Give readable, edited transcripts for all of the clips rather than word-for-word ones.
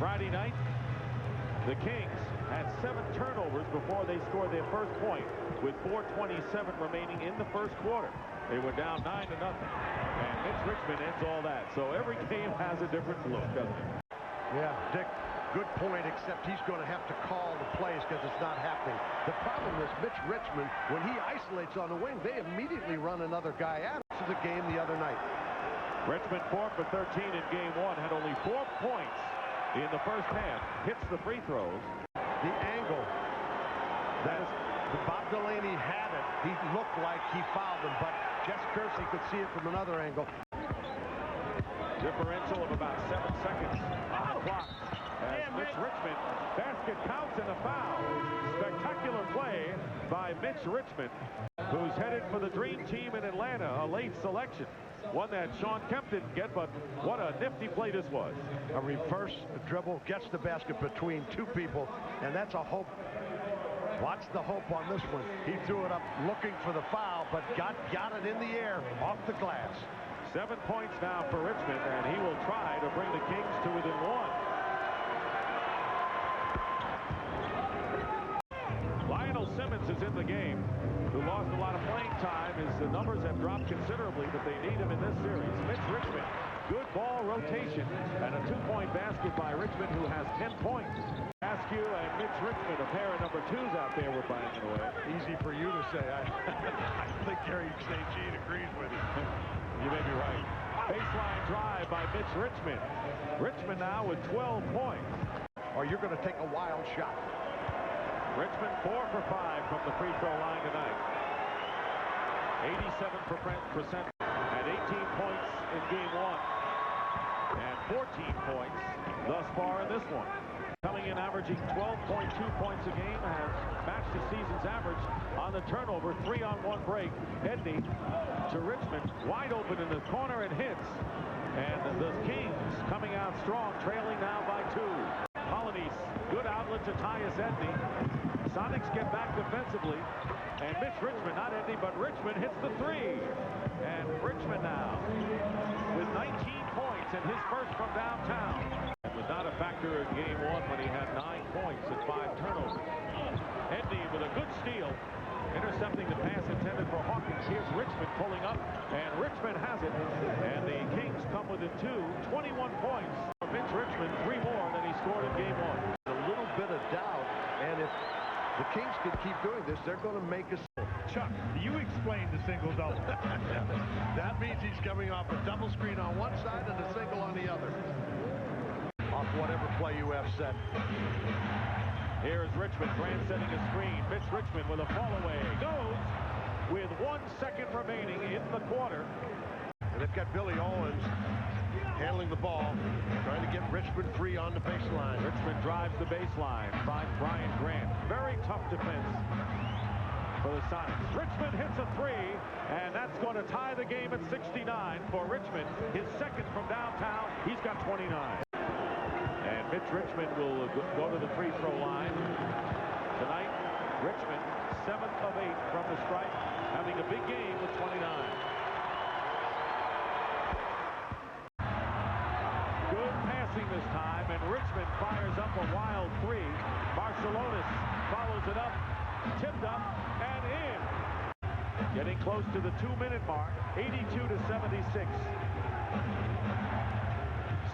Friday night, the Kings had 7 turnovers before they scored their first point with 4:27 remaining in the first quarter. They were down 9-0, and Mitch Richmond ends all that. So every game has a different look, doesn't it? Yeah, Dick, good point, except he's going to have to call the plays because it's not happening. The problem is Mitch Richmond, when he isolates on the wing, they immediately run another guy out. This is the game the other night. Richmond 4 for 13 in game 1, had only 4 points in the first half. Hits the free throws. The angle that is, Bob Delaney had it. He looked like he fouled him, but Jess Kersey could see it from another angle. Differential of about 7 seconds on the clock. As Mitch Richmond, basket counts and a foul. Spectacular play by Mitch Richmond, who's headed for the dream team in Atlanta, a late selection. One that Sean Kemp didn't get, but what a nifty play this was. A reverse dribble, gets the basket between 2 people, and that's a hope. Watch the hope on this one. He threw it up looking for the foul, but got it in the air off the glass. 7 points now for Richmond, and he will try to bring the Kings to within 1. Lionel Simmons is in the game, who lost a lot of playing time as the numbers have dropped considerably, but they need him in this series. Mitch Richmond, good ball rotation, and a 2-point basket by Richmond, who has 10 points. Askew and Mitch Richmond, a pair of number 2s out there, were banging away. Easy for you to say. I think Gary St. Jean agrees with you. You may be right. Baseline drive by Mitch Richmond. Richmond now with 12 points. Or you're going to take a wild shot. Richmond 4 for 5 from the free throw line tonight. 87% and 18 points in game 1. And 14 points thus far in this one. Coming in averaging 12.2 points a game, has matched the season's average on the turnover. 3-on-1 break. Edney to Richmond, wide open in the corner and hits. And the Kings coming out strong, trailing now by 2. Polynice, good outlet to Tyus Edney. Sonics get back defensively. And Mitch Richmond, not Edney, but Richmond hits the 3. And Richmond now with 19 points and his first from downtown. Was not a factor in game 1 when he had 9 points and 5 turnovers. Edney with a good steal, intercepting the pass intended for Hawkins. Here's Richmond pulling up, and Richmond has it. And the Kings come within 2, 21 points. Mitch Richmond, 3 more than he scored in game 1. A little bit of doubt, and if the Kings can keep doing this, they're going to make us. Chuck, you explain the single-double. That means he's coming off a double screen on one side and a single on the other. Off whatever play you have set. Here is Richmond, Grant setting a screen. Mitch Richmond with a fall away. Goes with 1 second remaining in the quarter. And they've got Billy Owens handling the ball, trying to get Richmond free on the baseline. Richmond drives the baseline, finds Brian Grant. Very tough defense for the Sonics. Richmond hits a 3, and that's going to tie the game at 69 for Richmond. His second from downtown. He's got 29. And Mitch Richmond will go to the free throw line. Tonight, Richmond, 7th of 8 from the stripe, having a big game with 29. Good passing this time, and Richmond fires up a wild 3. Barcelonas follows it up, tipped up, and in. Getting close to the 2-minute mark, 82-76.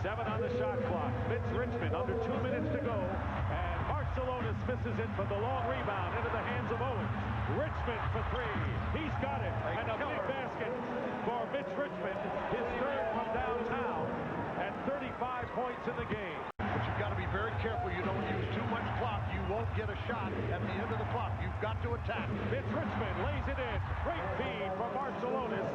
7 on the shot clock. Mitch Richmond under 2 minutes to go. And Barcelonas misses it, but the long rebound into the hands of Owens. Richmond for 3. He's got it. And a big basket for Mitch Richmond. His 3rd from downtown. And 35 points in the game. But you've got to be very careful you don't use too much clock. You won't get a shot at the end of the clock. You've got to attack. Mitch Richmond lays it in. Great feed for Barcelonas.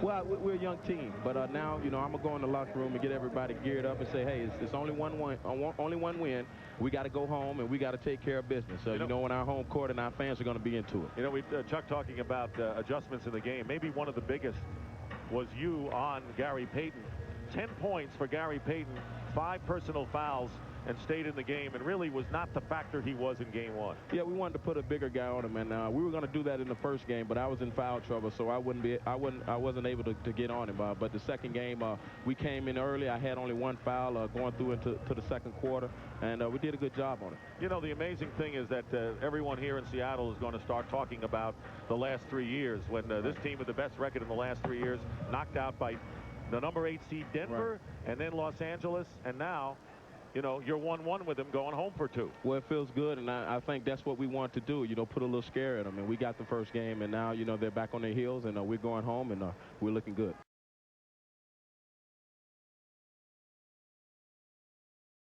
Well, we're a young team, but now, you know, I'm going to go in the locker room and get everybody geared up and say, hey, it's only one win. We got to go home, and we got to take care of business. So, you know, when our home court and our fans are going to be into it. You know, Chuck talking about adjustments in the game. Maybe one of the biggest was you on Gary Payton. 10 points for Gary Payton, 5 personal fouls, and stayed in the game and really was not the factor he was in game one. Yeah, we wanted to put a bigger guy on him, and we were going to do that in the first game, but I was in foul trouble, so I wasn't able to get on him. But the second game, we came in early. I had only one foul going through into the second quarter, and we did a good job on it. You know, the amazing thing is that everyone here in Seattle is going to start talking about the last 3 years when this team with the best record in the last 3 years knocked out by the number 8 seed Denver, and then Los Angeles, and now, you know, you're 1-1 with them going home for 2. Well, it feels good, and I think that's what we want to do, you know, put a little scare in them. And we got the first game, and now, you know, they're back on their heels, and we're going home, and we're looking good.